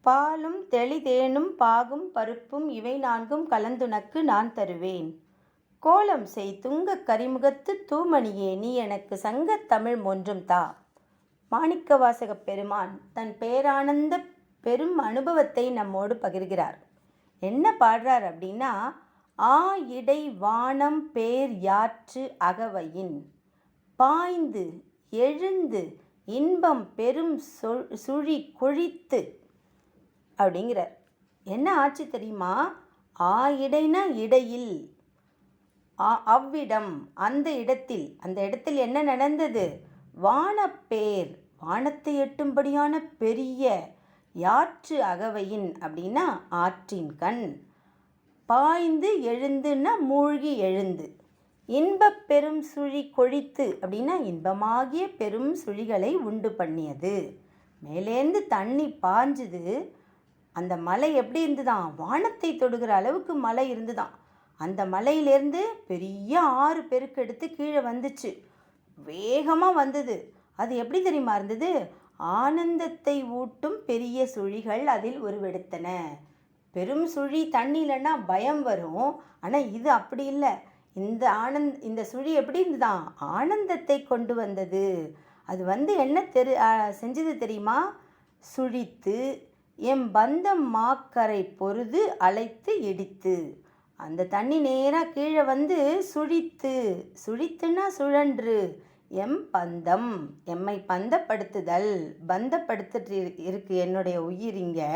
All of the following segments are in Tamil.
பாலும் தெளிதேனும் பாகும் பருப்பும் இவை நான்கும் கலந்துனக்கு நான் தருவேன். கோலம் செய் துங்கக் கரிமுகத்து தூமணியே நீ எனக்கு சங்கத் தமிழ் ஒன்றும் தா. மாணிக்கவாசகப் பெருமான் தன் பேரானந்த பெரும் அனுபவத்தை நம்மோடு பகிர்கிறார். என்ன பாடுறார் அப்படின்னா, ஆ இடை வானம் பேர் யாற்று அகவையின் பாய்ந்து எழுந்து இன்பம் பெரும் சுழி கொழித்து அப்படிங்கிறார். என்ன ஆச்சு தெரியுமா? ஆ இடைனா இடையில், அவ்விடம் அந்த இடத்தில் என்ன நடந்தது? வானப்பேர், வானத்தை எட்டும்படியான பெரிய யாற்று அகவையின் அப்படின்னா ஆற்றின் கண், பாய்ந்து எழுந்துன்னா மூழ்கி எழுந்து, இன்பப் பெரும் சுழி கொழித்து அப்படின்னா இன்பமாகிய பெரும் சுழிகளை உண்டு பண்ணியது. மேலேந்து தண்ணி பாஞ்சுது. அந்த மலை எப்படி இருந்துதான்? வானத்தை தொடுகிற அளவுக்கு மலை இருந்துதான். அந்த மலையிலேருந்து பெரிய 6 பெருக்கெடுத்து கீழே வந்துச்சு. வேகமாக வந்தது. அது எப்படி தெரியுமா இருந்தது? ஆனந்தத்தை ஊட்டும் பெரிய சுழிகள் அதில் உருவெடுத்தன. பெரும் சுழி தண்ணிலன்னா பயம் வரும். ஆனால் இது அப்படி இல்லை. இந்த சுழி எப்படி இருந்துதான்? ஆனந்தத்தை கொண்டு வந்தது. அது என்ன செஞ்சது தெரியுமா? சுழித்து எம் பந்தம் மாக்கரை பொருது அழைத்து இடித்து. அந்த தண்ணி நேராக கீழே வந்து சுழித்துன்னா சுழன்று, எம் பந்தம் எம்மை பந்தப்படுத்துதல், பந்தப்படுத்திட்டு இருக்கு என்னுடைய உயிர். இங்கே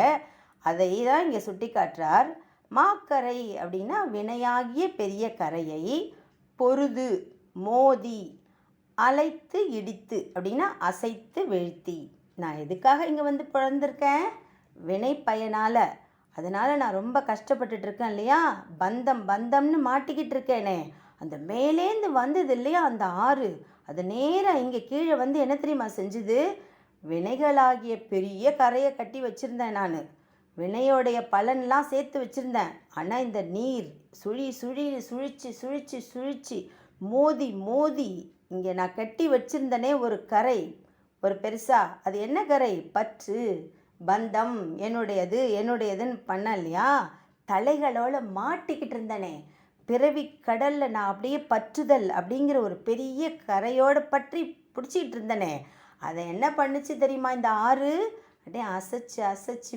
அதை தான் இங்கே சுட்டி காட்டுறார். மாக்கரை அப்படின்னா வினையாகிய பெரிய கரையை, பொருது மோதி, அழைத்து இடித்து அப்படின்னா அசைத்து வீழ்த்தி. நான் எதுக்காக இங்கே பிறந்திருக்கேன்? வினை பயனால். அதனால் நான் ரொம்ப கஷ்டப்பட்டுட்டு இருக்கேன் இல்லையா? பந்தம்னு மாட்டிக்கிட்டு இருக்கேனே. அந்த மேலேந்து வந்தது இல்லையா அந்த ஆறு, அது நேராக இங்கே கீழே என்ன தெரியுமா செஞ்சுது? வினைகளாகிய பெரிய கரையை கட்டி வச்சுருந்தேன் நான். வினையோடைய பலன்லாம் சேர்த்து வச்சுருந்தேன். ஆனால் இந்த நீர் சுழிச்சு மோதி இங்கே நான் கட்டி வச்சுருந்தனே ஒரு கரை, ஒரு பெருசா. அது என்ன கரை? பற்று, பந்தம், என்னுடையதுன்னு பண்ண இல்லையா? தலைகளோட மாட்டிக்கிட்டு இருந்தனே. பிறவி கடலில் நான் அப்படியே பற்றுதல் அப்படிங்கிற ஒரு பெரிய கரையோடு பற்றி பிடிச்சிக்கிட்டு இருந்தனே. அதை என்ன பண்ணுச்சு தெரியுமா? இந்த ஆறு அப்படியே அசைச்சு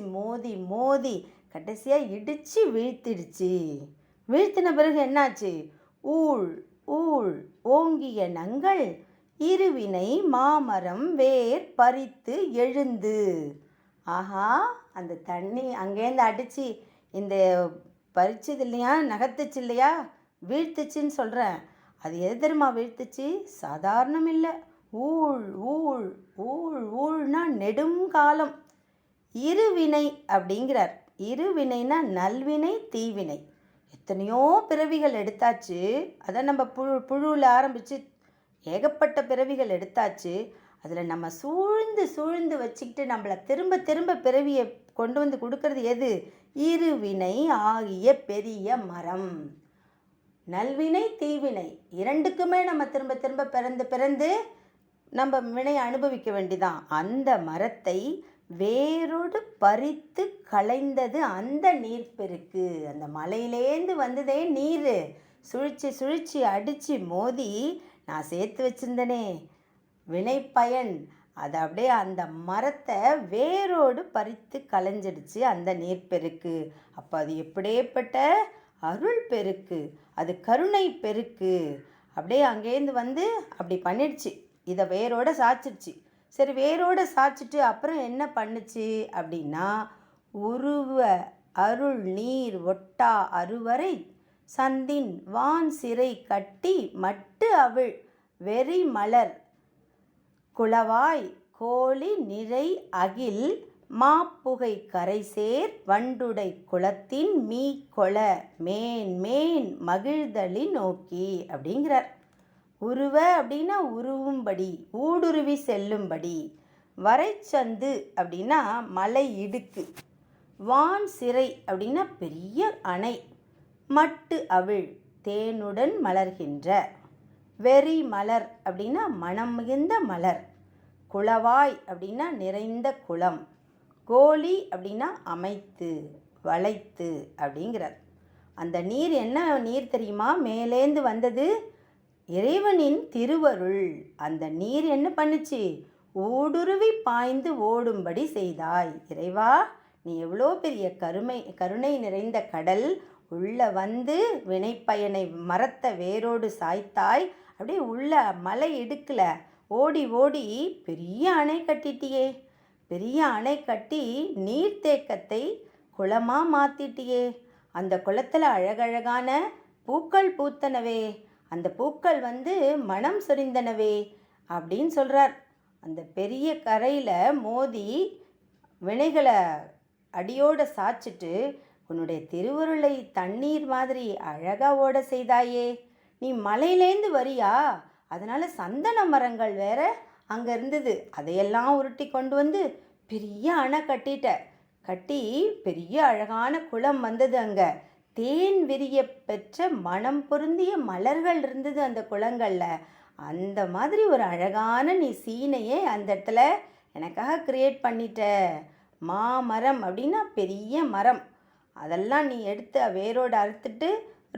மோதி கடைசியாக இடித்து வீழ்த்திடுச்சு. வீழ்த்தின பிறகு என்னாச்சு? ஊழ் ஓங்கிய நங்கள் இருவினை மாமரம் வேர் பறித்து எழுந்து. ஆஹா, அந்த தண்ணி அங்கேருந்து அடித்து இந்த பறிச்சது இல்லையா, நகர்த்துச்சு இல்லையா, வீழ்த்துச்சின்னு சொல்கிறேன். அது எது தெரியுமா வீழ்த்துச்சு? சாதாரணம் இல்லை. ஊழ்னா நெடுங்காலம். இருவினை அப்படிங்கிறார். இருவினைனா நல்வினை தீவினை. எத்தனையோ பிறவிகள் எடுத்தாச்சு. அதை நம்ம புழுவில் ஆரம்பித்து ஏகப்பட்ட பிறவிகள் எடுத்தாச்சு. அதில் நம்ம சூழ்ந்து வச்சுக்கிட்டு நம்மளை திரும்ப பிறவியை கொண்டு கொடுக்கறது எது? இருவினை ஆகிய பெரிய மரம். நல்வினை தீவினை இரண்டுக்குமே நம்ம திரும்ப பிறந்து நம்ம வினையை அனுபவிக்க வேண்டிதான். அந்த மரத்தை வேரோடு பறித்து களைந்தது அந்த நீர்ப்பெருக்கு. அந்த மலையிலேந்து வந்ததே நீர் சுழிச்சு அடித்து மோதி நான் சேர்த்து வச்சிருந்தனே வினை பயன். அது அப்படியே அந்த மரத்தை வேரோடு பறித்து களைஞ்சிடுச்சு அந்த நீர்ப்பெருக்கு. அப்போ அது எப்படியேப்பட்ட அருள் பெருக்கு, அது கருணை பெருக்கு. அப்படியே அங்கேருந்து அப்படி பண்ணிடுச்சு. இதை வேரோட சாய்ச்சிடுச்சு. சரி, வேரோட சாய்ச்சிட்டு அப்புறம் என்ன பண்ணுச்சு அப்படின்னா, உருவ அருள் நீர் ஒட்டா அருவரை சந்தின் வான் சிறை கட்டி மட்டு அவிழ் வெறி மலர் குளவாய் கோழி நிறை அகில் மாப்புகை கரைசேர் வண்டுடை குளத்தின் மீ கொள மேன் மகிழ்தளி நோக்கி அப்படிங்கிறார். உருவ அப்படின்னா உருவும்படி, ஊடுருவி செல்லும்படி. வரைச்சந்து அப்படின்னா மலை இடுக்கு. வான் சிறை அப்படின்னா பெரிய அணை. மட்டு அவிழ் தேனுடன் மலர்கின்ற. வெறி மலர் அப்படின்னா மனம் மிகுந்த மலர். குளவாய் அப்படின்னா நிறைந்த குளம். கோலி அப்படின்னா அமைத்து வளைத்து அப்படிங்கிறார். அந்த நீர் என்ன நீர் தெரியுமா? மேலேந்து வந்தது இறைவனின் திருவருள். அந்த நீர் என்ன பண்ணுச்சு? ஊடுருவி பாய்ந்து ஓடும்படி செய்தாய். இறைவா, நீ எவ்வளோ பெரிய கருணை நிறைந்த கடல். உள்ள வந்து வினைப்பயனை மரத்தை வேரோடு சாய்த்தாய். அப்படியே உள்ள மலை இடுக்கில் ஓடி ஓடி பெரிய அணை கட்டிட்டியே. பெரிய அணை கட்டி நீர்த்தேக்கத்தை குளமாக மாற்றிட்டியே. அந்த குளத்தில் அழகழகான பூக்கள் பூத்தனவே. அந்த பூக்கள் வந்து மனம் சொரிந்தனவே அப்படின்னு சொல்கிறார். அந்த பெரிய கரையில் மோதி வினைகளை அடியோடு சாய்ச்சிட்டு உன்னுடைய திருவருளை தண்ணீர் மாதிரி அழகாக ஓட செய்தாயே. நீ மலையிலேந்து வரியா? அதனால் சந்தன மரங்கள் வேற அங்கே இருந்தது. அதையெல்லாம் உருட்டி கொண்டு வந்து பெரிய அணை கட்டி பெரிய அழகான குளம் வந்தது. அங்கே தேன் விரிய பெற்ற மனம் பொருந்திய மலர்கள் இருந்தது அந்த குளங்களில். அந்த மாதிரி ஒரு அழகான நீ சீனையே அந்த இடத்துல எனக்காக கிரியேட் பண்ணிட்ட. மாமரம் அப்படின்னா பெரிய மரம். அதெல்லாம் நீ எடுத்து வேரோடு அறுத்துட்டு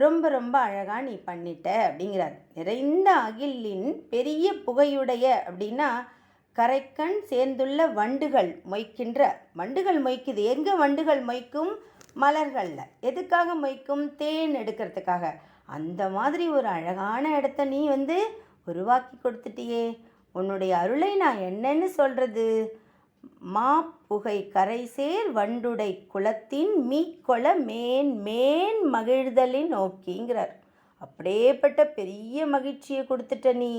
ரொம்ப ரொம்ப அழகாக நீ பண்ணிட்ட அப்படிங்கிறார். நிறைந்த அகிலின் பெரிய புகையுடைய அப்படின்னா கரைக்கண் சேர்ந்துள்ள வண்டுகள் மொய்க்கின்ற. வண்டுகள் மொய்க்குது. எங்கே வண்டுகள் மொய்க்கும்? மலர்களில். எதுக்காக மொய்க்கும்? தேன் எடுக்கிறதுக்காக. அந்த மாதிரி ஒரு அழகான இடத்த நீ வந்து உருவாக்கி கொடுத்துட்டியே. உன்னுடைய அருளை நான் என்னன்னு சொல்கிறது? மா புகை கரை சேர் வண்டுடை குளத்தின் மீக்கொள மேன் மகிழ்தலின் நோக்கிங்கிறார். அப்படியேப்பட்ட பெரிய மகிழ்ச்சியை கொடுத்துட்ட நீ.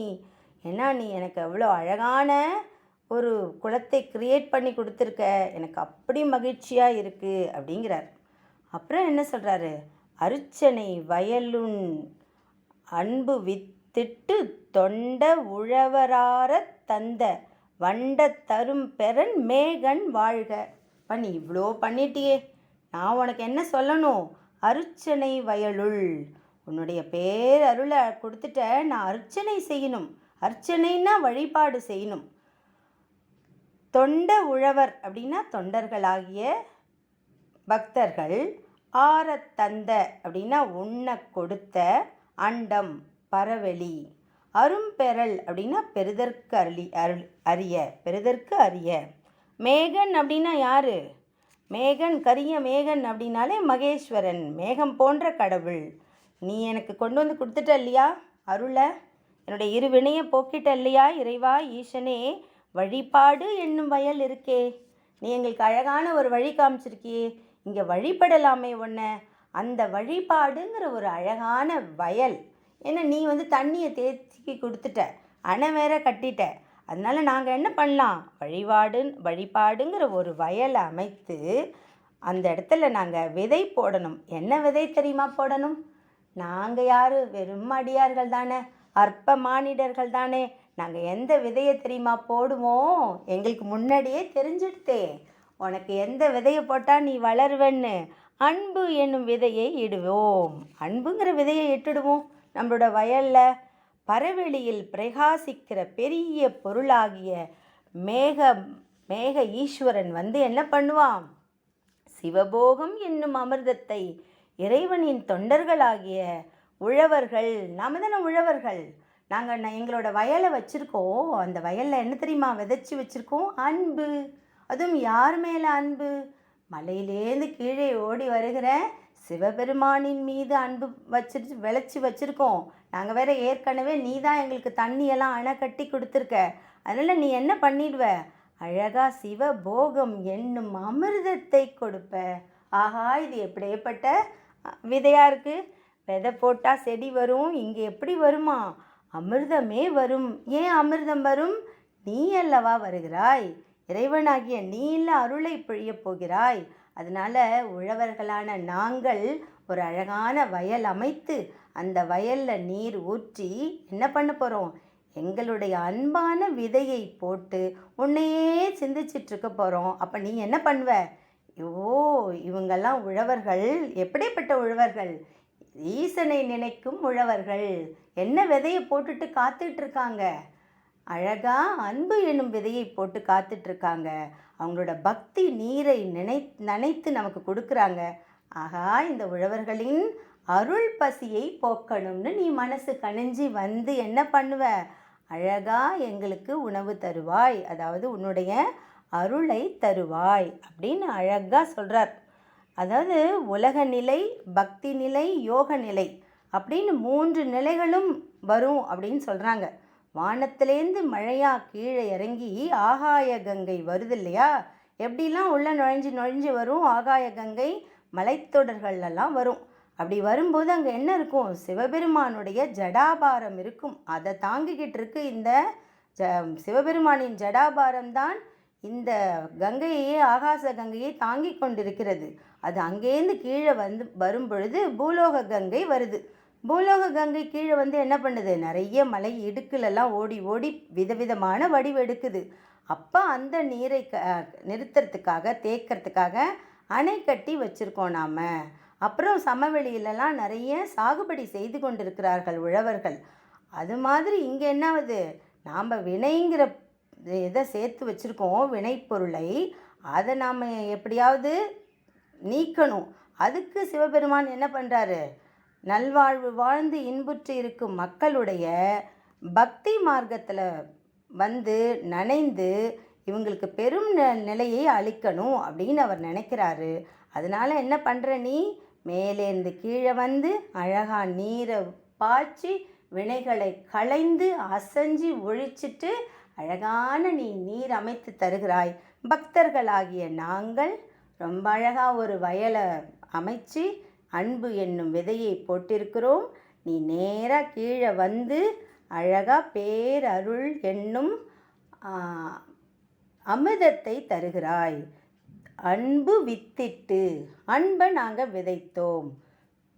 ஏன்னா நீ எனக்கு அவ்வளோ அழகான ஒரு குளத்தை கிரியேட் பண்ணி கொடுத்துருக்க. எனக்கு அப்படி மகிழ்ச்சியாக இருக்குது அப்படிங்கிறார். அப்புறம் என்ன சொல்கிறாரு? அருச்சனை வயலுன் அன்பு வித்திட்டு தொண்ட உழவரார தந்த வண்ட தரும் பெறன் மேகன் வாழ்க. பண்ணி இவ்வளோ பண்ணிட்டியே, நான் உனக்கு என்ன சொல்லணும்? அருச்சனை வயலுள் உன்னுடைய பேரருளை கொடுத்துட்ட. நான் அர்ச்சனை செய்யணும். அர்ச்சனைன்னா வழிபாடு செய்யணும். தொண்ட உழவர் அப்படின்னா தொண்டர்களாகிய பக்தர்கள். ஆரத்தந்த அப்படின்னா உண்ண கொடுத்த. அண்டம் பரவெளி. அரும்பெறல் அப்படின்னா பெறுதற்கு அரிய. மேகன் அப்படின்னா யாரு? மேகன், கரிய மேகன் அப்படின்னாலே மகேஸ்வரன், மேகம் போன்ற கடவுள். நீ எனக்கு கொண்டு வந்து கொடுத்துட்ட இல்லையா அருளை? என்னுடைய இரு வினையை போக்கிட்ட இல்லையா இறைவா ஈசனே? வழிபாடு என்னும் வயல் இருக்கே, நீ எங்களுக்கு அழகான ஒரு வழி காமிச்சிருக்கியே. இங்கே வழிபடலாமே ஒன்று. அந்த வழிபாடுங்கிற ஒரு அழகான வயல். ஏன்னா நீ வந்து தண்ணியை தேக்கி கொடுத்துட்ட, அணை வேற கட்டிட்ட. அதனால் நாங்கள் என்ன பண்ணலாம்? வழிபாடுங்கிற ஒரு வயலை அமைத்து அந்த இடத்துல நாங்கள் விதை போடணும். என்ன விதை தெரியுமா போடணும்? நாங்கள் யார்? வெறும் அடியார்கள் தானே, அற்ப மானிடர்கள் தானே. நாங்கள் எந்த விதையை தெரியுமா போடுவோம்? எங்களுக்கு முன்னாடியே தெரிஞ்சிடுத்தே உனக்கு எந்த விதையை போட்டால் நீ வளருவன்னு. அன்பு என்னும் விதையை இடுவோம். அன்புங்கிற விதையை இட்டுடுவோம் நம்மளோட வயலில். பரவெளியில் பிரகாசிக்கிற பெரிய பொருளாகிய மேக ஈஸ்வரன் வந்து என்ன பண்ணுவான்? சிவபோகம் என்னும் அமிர்தத்தை இறைவனின் தொண்டர்களாகிய உழவர்கள், நாம தானே உழவர்கள், நாங்கள் எங்களோட வயலை வச்சுருக்கோம். அந்த வயலில் என்ன தெரியுமா விதைச்சி வச்சுருக்கோம்? அன்பு. அதுவும் யார் மேலே அன்பு? மலையிலேருந்து கீழே ஓடி வருகிற சிவபெருமானின் மீது அன்பு விளைச்சி வச்சுருக்கோம். நாங்கள் வேற ஏற்கனவே நீ தான் எங்களுக்கு தண்ணியெல்லாம் அணை கட்டி கொடுத்துருக்க. அதனால் நீ என்ன பண்ணிடுவ? அழகா சிவபோகம் என்னும் அமிர்தத்தை கொடுப்ப. ஆஹா, இது எப்படியேப்பட்ட விதையாக இருக்குது. விதை போட்டால் செடி வரும். இங்கே எப்படி வருமா? அமிர்தமே வரும். ஏன் அமிர்தம் வரும்? நீ அல்லவா வருகிறாய். இறைவனாகிய நீ இல்லை அருளை பொழியப் போகிறாய். அதனால் உழவர்களான நாங்கள் ஒரு அழகான வயல் அமைத்து அந்த வயலில் நீர் ஊற்றி என்ன பண்ண போகிறோம்? எங்களுடைய அன்பான விதையை போட்டு உன்னையே சிந்திச்சிட்ருக்க போகிறோம். அப்போ நீ என்ன பண்ணுவ? இவங்கெல்லாம் உழவர்கள். எப்படிப்பட்ட உழவர்கள்? ஈசனை நினைக்கும் உழவர்கள். என்ன விதையை போட்டுட்டு காத்துட்ருக்காங்க? அழகா அன்பு என்னும் விதையை போட்டு காத்துட்ருக்காங்க. அவங்களோட பக்தி நீரை நனைத்து நமக்கு கொடுக்குறாங்க. ஆகா, இந்த உழவர்களின் அருள் பசியை போக்கணும்னு நீ மனசு கனிஞ்சி வந்து என்ன பண்ணுவ? அழகா எங்களுக்கு உணவு தருவாய், அதாவது உன்னுடைய அருளை தருவாய் அப்படின்னு அழகா சொல்கிறார். அதாவது உலக நிலை, பக்தி நிலை, யோக நிலை அப்படின்னு 3 நிலைகளும் வரும் அப்படின்னு சொல்கிறாங்க. வானத்திலேருந்து மழையாக கீழே இறங்கி ஆகாய கங்கை வருது இல்லையா? எப்படிலாம் உள்ளே நுழைஞ்சு வரும் ஆகாய கங்கை, மலைத்தொடர்களெல்லாம் வரும். அப்படி வரும்போது அங்கே என்ன இருக்கும்? சிவபெருமானுடைய ஜடாபாரம் இருக்கும். அதை தாங்கிக்கிட்டு இருக்கு இந்த சிவபெருமானின் ஜடாபாரம்தான் இந்த கங்கையே, ஆகாச கங்கையை தாங்கி கொண்டிருக்கிறது. அது அங்கேருந்து கீழே வரும் பொழுது பூலோக கங்கை வருது. பூலோக கங்கை கீழே என்ன பண்ணுது? நிறைய மலை இடுக்குலெல்லாம் ஓடி ஓடி விதவிதமான வடிவெடுக்குது. அப்போ அந்த நீரை நிறுத்துறதுக்காக, தேக்கிறதுக்காக அணை கட்டி வச்சுருக்கோம் நாம். அப்புறம் சமவெளியிலலாம் நிறைய சாகுபடி செய்து கொண்டிருக்கிறார்கள் உழவர்கள். அது மாதிரி இங்கே என்னாவது? நாம் வினைங்கிற எதை சேர்த்து வச்சுருக்கோம், வினைப்பொருளை, அதை நாம் எப்படியாவது நீக்கணும். அதுக்கு சிவபெருமான் என்ன பண்ணுறாரு? நல்வாழ்வு வாழ்ந்து இன்புற்று இருக்கும் மக்களுடைய பக்தி மார்க்கத்தில் நனைந்து இவங்களுக்கு பெரும் நிலையை அளிக்கணும் அப்படின்னு அவர் நினைக்கிறாரு. அதனால் என்ன பண்ணுற நீ? மேலேருந்து கீழே அழகா நீரை பாய்ச்சி வினைகளை களைந்து அசைஞ்சு ஒழிச்சிட்டு அழகான நீர் அமைத்து தருகிறாய். பக்தர்களாகிய நாங்கள் ரொம்ப அழகாக ஒரு வயலை அமைச்சு அன்பு என்னும் விதையை போட்டிருக்கிறோம். நீ நேராக கீழே அழகாக பேரருள் என்னும் அமிர்தத்தை தருகிறாய். அன்பு வித்திட்டு, அன்பை நாங்கள் விதைத்தோம்.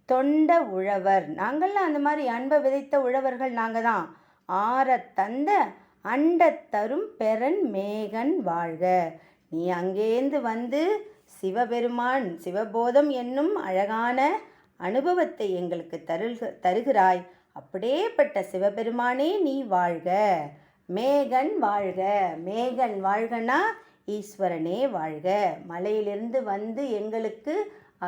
தொண்ட உழவர், நாங்கள்லாம் அந்த மாதிரி அன்பை விதைத்த உழவர்கள் நாங்கள் தான். ஆற தந்த அண்டத்தரும் பெறன் மேகன் வாழ்க. நீ அங்கேருந்து சிவபெருமான் சிவபோதம் என்னும் அழகான அனுபவத்தை எங்களுக்கு தருகிறாய். அப்படியேப்பட்ட சிவபெருமானே நீ வாழ்க. மேகன் வாழ்க. மேகன் வாழ்கனா ஈஸ்வரனே வாழ்க. மலையிலிருந்து எங்களுக்கு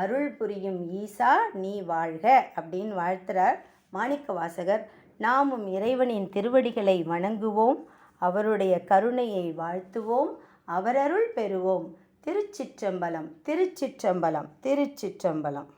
அருள் புரியும் ஈசா நீ வாழ்க அப்படின்னு வாழ்த்துறார் மாணிக்க வாசகர். நாமும் இறைவனின் திருவடிகளை வணங்குவோம், அவருடைய கருணையை வாழ்த்துவோம், அவரருள் பெறுவோம். திருச்சிற்றம்பலம், திருச்சிற்றம்பலம், திருச்சிற்றம்பலம்.